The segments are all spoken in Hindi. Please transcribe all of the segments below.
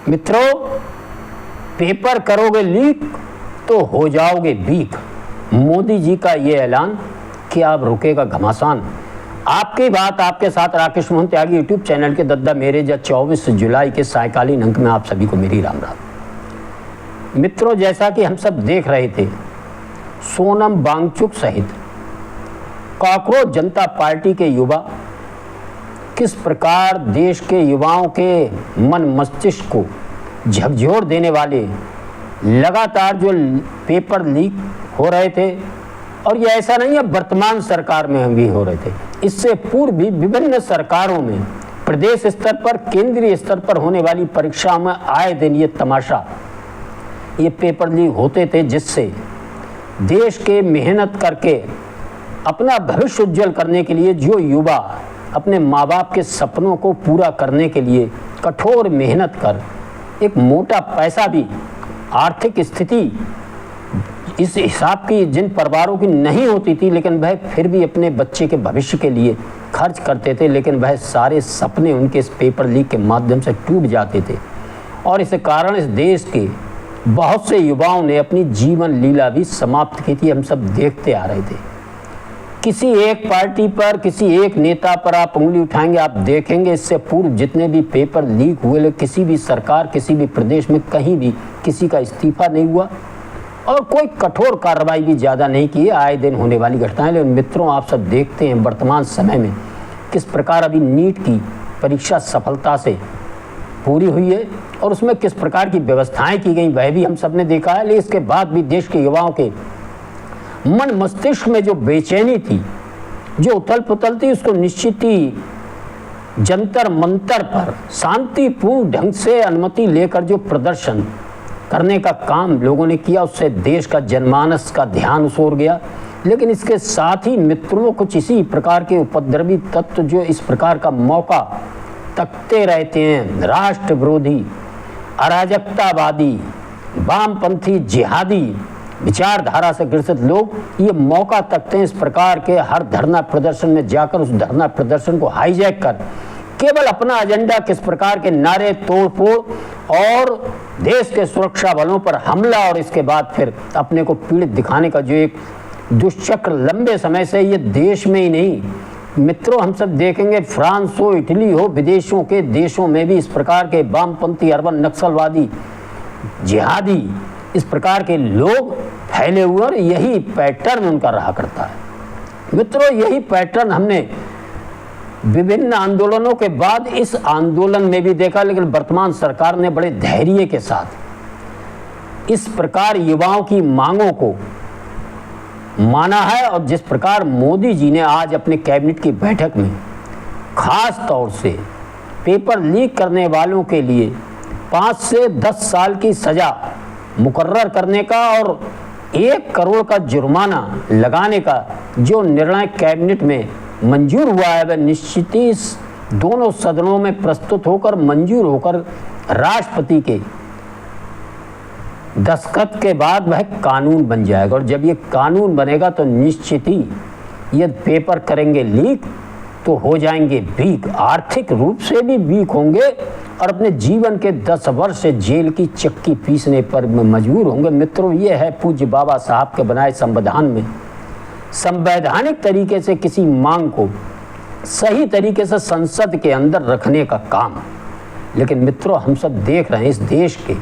मित्रों, पेपर करोगे लीक तो हो जाओगे वीक। मोदी जी का ये ऐलान कि अब रुकेगा घमासान। आपकी बात आपके साथ राकेश मोहन त्यागी यूट्यूब चैनल के दद्दा मेरे 24 जुलाई के सायकालीन अंक में आप सभी को मेरी राम राम। मित्रों, जैसा कि हम सब देख रहे थे, सोनम वांगचुक सहित कॉकरोच जनता पार्टी के युवा किस प्रकार देश के युवाओं के मन मस्तिष्क को झकझोर देने वाले लगातार जो पेपर लीक हो रहे थे, और ये ऐसा नहीं है वर्तमान सरकार में भी हो रहे थे, इससे पूर्व भी विभिन्न सरकारों में प्रदेश स्तर पर, केंद्रीय स्तर पर होने वाली परीक्षाओं में आए दिन ये तमाशा, ये पेपर लीक होते थे, जिससे देश के मेहनत करके अपना भविष्य उज्जवल करने के लिए जो युवा अपने माँ बाप के सपनों को पूरा करने के लिए कठोर मेहनत कर एक मोटा पैसा भी, आर्थिक स्थिति इस हिसाब की जिन परिवारों की नहीं होती थी, लेकिन वह फिर भी अपने बच्चे के भविष्य के लिए खर्च करते थे, लेकिन वह सारे सपने उनके इस पेपर लीक के माध्यम से टूट जाते थे। और इस कारण इस देश के बहुत से युवाओं ने अपनी जीवन लीला भी समाप्त की थी। हम सब देखते आ रहे थे। किसी एक पार्टी पर, किसी एक नेता पर आप उंगली उठाएंगे, आप देखेंगे इससे पूर्व जितने भी पेपर लीक हुए, लेकिन किसी भी सरकार, किसी भी प्रदेश में कहीं भी किसी का इस्तीफा नहीं हुआ और कोई कठोर कार्रवाई भी ज़्यादा नहीं की है। आए दिन होने वाली घटनाएं। लेकिन मित्रों, आप सब देखते हैं वर्तमान समय में किस प्रकार अभी नीट की परीक्षा सफलता से पूरी हुई है और उसमें किस प्रकार की व्यवस्थाएं की गई, वह भी हम सब ने देखा है। लेकिन इसके बाद भी देश के युवाओं के मन मस्तिष्क में जो बेचैनी थी, जो उथल पुथल थी, उसको निश्चित ही जंतर मंतर पर शांतिपूर्ण ढंग से अनुमति लेकर जो प्रदर्शन करने का काम लोगों ने किया, उससे देश का जनमानस का ध्यान उस ओर गया। लेकिन इसके साथ ही मित्रों, कुछ इसी प्रकार के उपद्रवी तत्व जो इस प्रकार का मौका तकते रहते हैं, राष्ट्र विरोधी, अराजकतावादी, वामपंथी, जिहादी विचारधारा से ग्रसित लोग ये मौका तकते हैं इस प्रकार के हर धरना प्रदर्शन में जाकर उस धरना प्रदर्शन को हाईजैक कर केवल अपना एजेंडा किस प्रकार के नारे, तोड़फोड़ और देश के सुरक्षा बलों पर हमला, और इसके बाद फिर अपने को पीड़ित दिखाने का जो एक दुष्चक्र लंबे समय से ये देश में ही नहीं, मित्रों, हम सब देखेंगे फ्रांस हो, इटली हो, विदेशों के देशों में भी इस प्रकार के वामपंथी, अर्बन नक्सलवादी, जिहादी इस प्रकार के लोग फैले हुए, और यही पैटर्न उनका रहा करता है। मित्रों, यही पैटर्न हमने विभिन्न आंदोलनों के बाद इस आंदोलन में भी देखा। लेकिन वर्तमान सरकार ने बड़े धैर्य के साथ इस प्रकार युवाओं की मांगों को माना है, और जिस प्रकार मोदी जी ने आज अपने कैबिनेट की बैठक में खास तौर से पेपर लीक करने वालों के लिए 5 से 10 साल की सजा मुकर्रर करने का और 1 करोड़ का जुर्माना लगाने का जो निर्णय कैबिनेट में मंजूर हुआ है, वह निश्चित ही दोनों सदनों में प्रस्तुत होकर, मंजूर होकर राष्ट्रपति के दस्तखत के बाद वह कानून बन जाएगा। और जब ये कानून बनेगा तो निश्चित ही ये पेपर करेंगे लीक तो हो जाएंगे वीक, आर्थिक रूप से भी वीक होंगे और अपने जीवन के 10 वर्ष से जेल की चक्की पीसने पर मजबूर होंगे। मित्रों, ये है पूज्य बाबा साहब के बनाए संविधान में संवैधानिक तरीके से किसी मांग को सही तरीके से संसद के अंदर रखने का काम। लेकिन मित्रों, हम सब देख रहे हैं इस देश के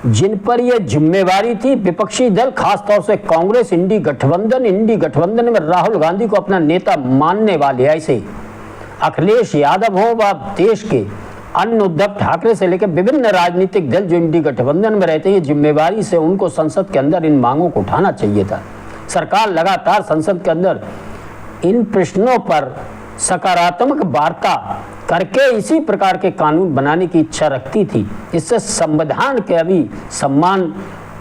जिन पर यह जिम्मेवारी थी, विपक्षी दल, खासतौर से कांग्रेस, इंडी गठबंधन में राहुल गांधी को अपना नेता मानने वाले ऐसे अखिलेश यादव हो व देश के अन्य उद्धव ठाकरे से लेकर विभिन्न राजनीतिक दल जो इंडी गठबंधन में रहते हैं, जिम्मेवारी से उनको संसद के अंदर इन मांगों को उठाना चाहिए था। सरकार लगातार संसद के अंदर इन प्रश्नों पर सकारात्मक वार्ता करके इसी प्रकार के कानून बनाने की इच्छा रखती थी। इससे संविधान का भी सम्मान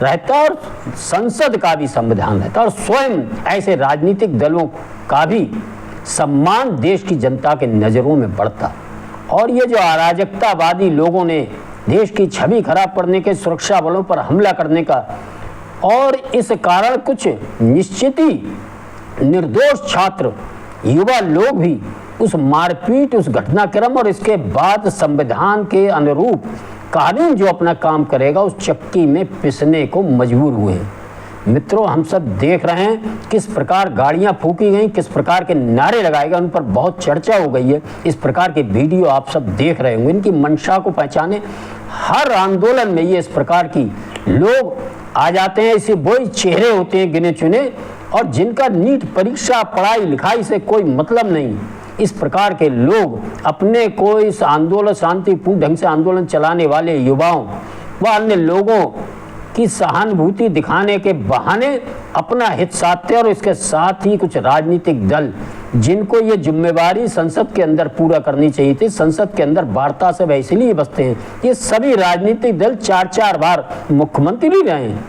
रहता और संसद का भी संविधान रहता और स्वयं ऐसे राजनीतिक दलों का भी सम्मान देश की जनता के नज़रों में बढ़ता। और ये जो अराजकतावादी लोगों ने देश की छवि खराब करने के, सुरक्षा बलों पर हमला करने का, और इस कारण कुछ निश्चित ही निर्दोष छात्र, युवा लोग भी उस मारपीट, उस घटनाक्रम और इसके बाद संविधान के अनुरूप कानून जो अपना काम करेगा उस चक्की में पिसने को मजबूर हुए। मित्रों, हम सब देख रहे हैं किस प्रकार गाड़ियां फूकी गई, किस प्रकार के नारे लगाए गए, उन पर बहुत चर्चा हो गई है। इस प्रकार के वीडियो आप सब देख रहे होंगे। इनकी मंशा को पहचाने हर आंदोलन में ये इस प्रकार की लोग आ जाते हैं। इसे वही चेहरे होते हैं गिने चुने, और जिनका नीट परीक्षा पढ़ाई लिखाई से कोई मतलब नहीं। इस प्रकार के लोग अपने को इस आंदोलन, शांतिपूर्ण ढंग से आंदोलन चलाने वाले युवाओं व अन्य लोगों की सहानुभूति दिखाने के बहाने अपना हित साधते हैं। और इसके साथ ही कुछ राजनीतिक दल जिनको ये जिम्मेवारी संसद के अंदर पूरा करनी चाहिए थी, संसद के अंदर वार्ता से वह इसलिए बसते हैं। ये सभी राजनीतिक दल 4-4 बार मुख्यमंत्री रहे हैं,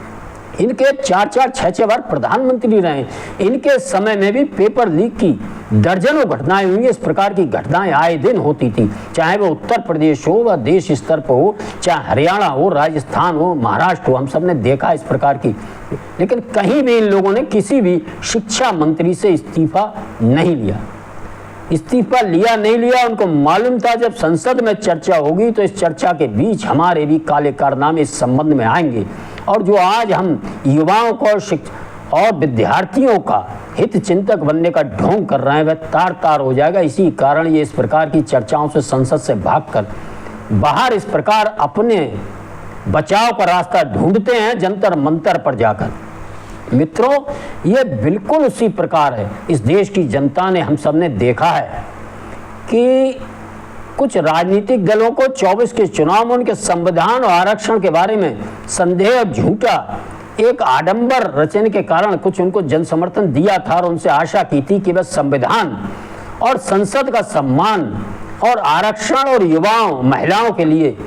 इनके 4-4, 6-6 बार प्रधानमंत्री रहे। इनके समय में भी पेपर लीक की दर्जनों घटनाएं हुई। इस प्रकार की घटनाएं आए दिन होती थी, चाहे वो उत्तर प्रदेश हो व देश स्तर पर हो, चाहे हरियाणा हो, राजस्थान हो, महाराष्ट्र हो, हम सब ने देखा इस प्रकार की। लेकिन कहीं भी इन लोगों ने किसी भी शिक्षा मंत्री से इस्तीफा नहीं लिया। इस्तीफा लिया नहीं लिया, उनको मालूम था जब संसद में चर्चा होगी तो इस चर्चा के बीच हमारे भी काले कारनामे इस संबंध में आएंगे। और जो आज हम युवाओं को और विद्यार्थियों का हित चिंतक बनने का ढोंग कर रहे हैं, वह तार तार हो जाएगा। इसी कारण ये इस प्रकार की चर्चाओं से संसद से भागकर बाहर इस प्रकार अपने बचाव का रास्ता ढूंढते हैं जंतर मंतर पर जाकर। मित्रों, ये बिल्कुल उसी प्रकार है। इस देश की जनता ने, हम सब ने देखा है कि कुछ राजनीतिक दलों को 24 के चुनाव में उनके संविधान और आरक्षण के बारे में संदेह और झूठा एक आडंबर रचने के कारण कुछ उनको जन समर्थन दिया था और उनसे आशा की थी कि वह संविधान और संसद का सम्मान और आरक्षण और युवाओं, महिलाओं के लिए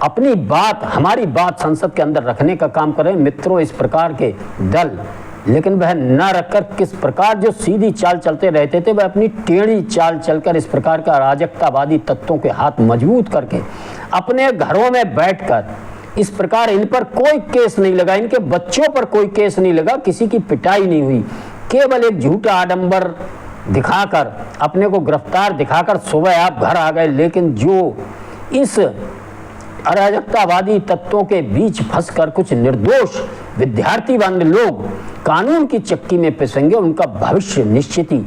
अपनी बात, हमारी बात संसद के अंदर रखने का काम करें। मित्रों, इस प्रकार के दल, लेकिन वह न रखकर किस प्रकार जो सीधी चाल चलते रहते थे, वह अपनी टेढ़ी चाल चलकर इस प्रकार का अराजकतावादी तत्वों के हाथ मजबूत करके अपने घरों में बैठकर इस प्रकार इन पर कोई केस नहीं लगा, इनके बच्चों पर कोई केस नहीं लगा, किसी की पिटाई नहीं हुई, केवल एक झूठा आडंबर दिखाकर, अपने को गिरफ्तार दिखाकर सुबह आप घर आ गए। लेकिन जो इस अराजकतावादी तत्वों के बीच फंसकर कुछ निर्दोष विद्यार्थी वाले लोग कानून की चक्की में पिसेंगे, उनका भविष्य निश्चित ही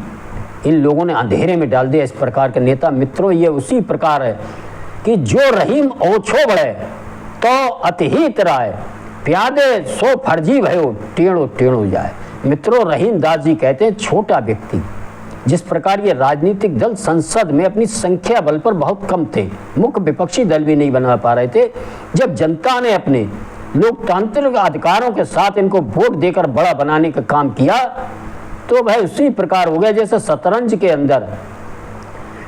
इन लोगों ने अंधेरे में डाल दिया। इस प्रकार के नेता। मित्रों, ये उसी प्रकार है कि जो रहीम ओछो बढ़े तो अतिहित राय, प्यादे सो फर्जी भयो टेढ़ो टेढ़ो जाए। मित्रों, रहीम दास जी कहते हैं, छोटा व्यक्ति, जिस प्रकार ये राजनीतिक दल संसद में अपनी संख्या बल पर बहुत कम थे, मुख्य विपक्षी दल भी नहीं बना पा रहे थे, जब जनता ने अपने लोकतांत्रिक अधिकारों के साथ इनको वोट देकर बड़ा बनाने का काम किया, तो वह उसी प्रकार हो गया जैसे शतरंज के अंदर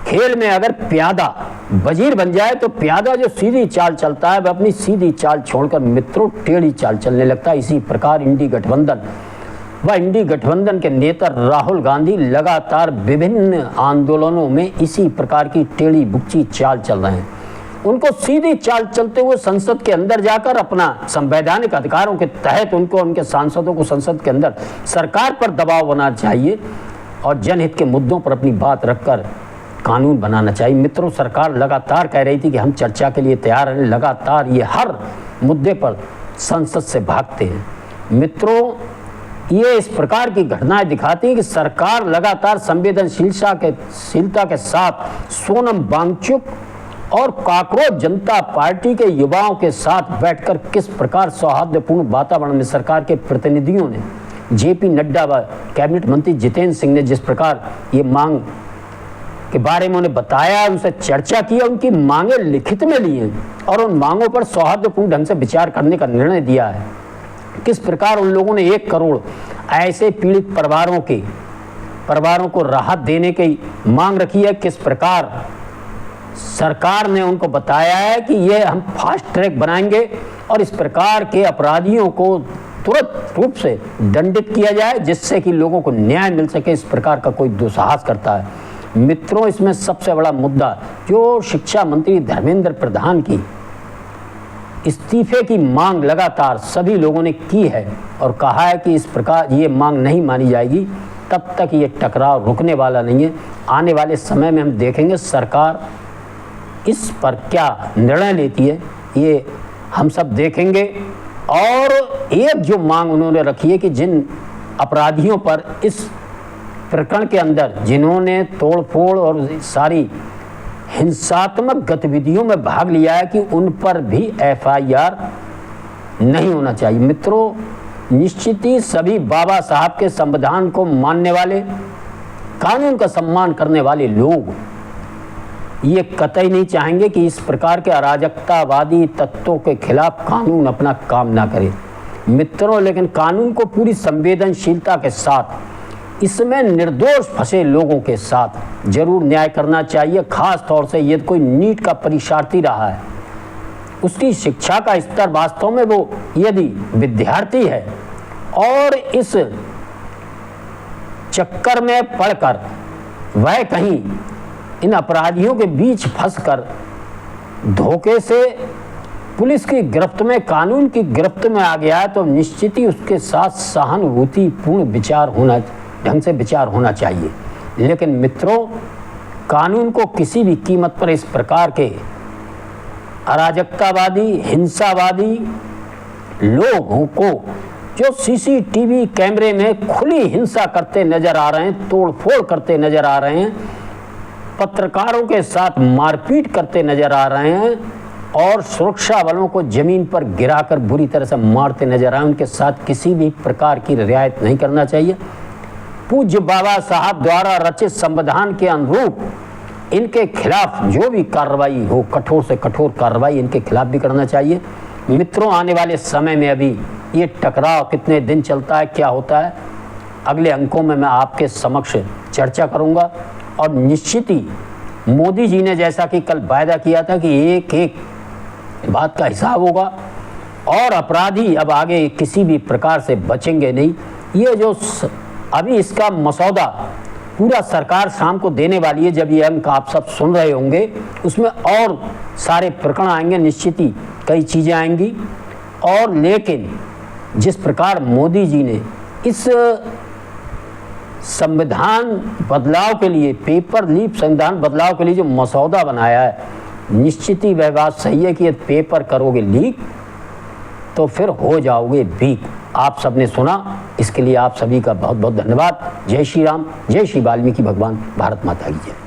खेल में अगर प्यादा वजीर बन जाए तो प्यादा जो सीधी चाल चलता है वह अपनी सीधी चाल छोड़कर मित्रों टेढ़ी चाल चलने लगता है। इसी प्रकार इंडी गठबंधन के नेता राहुल गांधी लगातार विभिन्न आंदोलनों में इसी प्रकार की टेढ़ी बुच्ची चाल चल रहे हैं। उनको सीधी चाल चलते हुए संसद के अंदर जाकर अपना संवैधानिक अधिकारों के तहत उनको, उनके सांसदों को संसद के अंदर सरकार पर दबाव बनाना चाहिए और जनहित के मुद्दों पर अपनी बात रखकर कानून बनाना चाहिए। मित्रों, सरकार लगातार कह रही थी कि हम चर्चा के लिए तैयार हैं, लगातार ये हर मुद्दे पर संसद से भागते हैं। मित्रों, ये इस प्रकार की घटनाएं दिखाती हैं कि सरकार लगातार संवेदनशीलता के साथ सोनम वांगचुक और काकरोच जनता पार्टी के युवाओं के साथ बैठकर किस प्रकार सौहार्दपूर्ण वातावरण में सरकार के प्रतिनिधियों ने, जेपी नड्डा व कैबिनेट मंत्री जितेंद्र सिंह ने जिस प्रकार ये मांग के बारे में उन्हें बताया, उनसे चर्चा की, उनकी मांगे लिखित में ली हैं और उन मांगों पर सौहार्दपूर्ण ढंग से विचार करने का निर्णय दिया है। किस प्रकार उन लोगों ने 1 करोड़ ऐसे पीड़ित परिवारों को राहत देने की मांग रखी है। किस प्रकार सरकार ने उनको बताया है कि ये हम फास्ट ट्रैक बनाएंगे और इस प्रकार के अपराधियों को तुरंत रूप से दंडित किया जाए जिससे कि लोगों को न्याय मिल सके। इस प्रकार का कोई दुस्साहस करता है। मित्रों, इसमें सबसे बड़ा मुद्दा जो शिक्षा मंत्री धर्मेंद्र प्रधान की इस्तीफे की मांग लगातार सभी लोगों ने की है और कहा है कि इस प्रकार ये मांग नहीं मानी जाएगी तब तक ये टकराव रुकने वाला नहीं है। आने वाले समय में हम देखेंगे सरकार इस पर क्या निर्णय लेती है, ये हम सब देखेंगे। और एक जो मांग उन्होंने रखी है कि जिन अपराधियों पर इस प्रकरण के अंदर जिन्होंने तोड़फोड़ और सारी हिंसात्मक गतिविधियों में भाग लिया है कि उन पर भी FIR नहीं होना चाहिए। मित्रों, निश्चित ही सभी बाबा साहब के संविधान को मानने वाले, कानून का सम्मान करने वाले लोग ये कतई नहीं चाहेंगे कि इस प्रकार के अराजकतावादी तत्वों के खिलाफ कानून अपना काम ना करे। मित्रों, लेकिन कानून को पूरी संवेदनशीलता के साथ इसमें निर्दोष फंसे लोगों के साथ जरूर न्याय करना चाहिए। खास तौर से यदि कोई नीट का परीक्षार्थी रहा है, उसकी शिक्षा का स्तर वास्तव में वो यदि विद्यार्थी है और इस चक्कर में पड़कर वह कहीं इन अपराधियों के बीच फंसकर धोखे से पुलिस की गिरफ्त में, कानून की गिरफ्त में आ गया है, तो निश्चित ही उसके साथ सहानुभूतिपूर्ण विचार होना, ढंग से विचार होना चाहिए। लेकिन मित्रों, कानून को किसी भी कीमत पर इस प्रकार के अराजकतावादी, हिंसावादी लोगों को जो CCTV कैमरे में खुली हिंसा करते नजर आ रहे हैं, तोड़फोड़ करते नजर आ रहे हैं, पत्रकारों के साथ मारपीट करते नजर आ रहे हैं और सुरक्षा बलों को जमीन पर गिराकर बुरी तरह से मारते नजर आए, उनके साथ किसी भी प्रकार की रियायत नहीं करना चाहिए। पूज्य बाबा साहब द्वारा रचित संविधान के अनुरूप इनके खिलाफ जो भी कार्रवाई हो, कठोर से कठोर कार्रवाई इनके खिलाफ भी करना चाहिए। मित्रों, आने वाले समय में अभी ये टकराव कितने दिन चलता है, क्या होता है, अगले अंकों में मैं आपके समक्ष चर्चा करूंगा। और निश्चित ही मोदी जी ने जैसा कि कल वायदा किया था कि एक एक बात का हिसाब होगा और अपराधी अब आगे किसी भी प्रकार से बचेंगे नहीं। ये जो अभी इसका मसौदा पूरा सरकार शाम को देने वाली है, जब ये अंक आप सब सुन रहे होंगे, उसमें और सारे प्रकरण आएंगे, निश्चित ही कई चीज़ें आएंगी। और लेकिन जिस प्रकार मोदी जी ने इस संविधान बदलाव के लिए, पेपर लीफ संविधान बदलाव के लिए जो मसौदा बनाया है, निश्चित ही वह बात सही है कि यदि पेपर करोगे लीक तो फिर हो जाओगे वीक। आप सबने सुना, इसके लिए आप सभी का बहुत बहुत धन्यवाद। जय श्री राम, जय श्री वाल्मीकि भगवान, भारत माता की जय।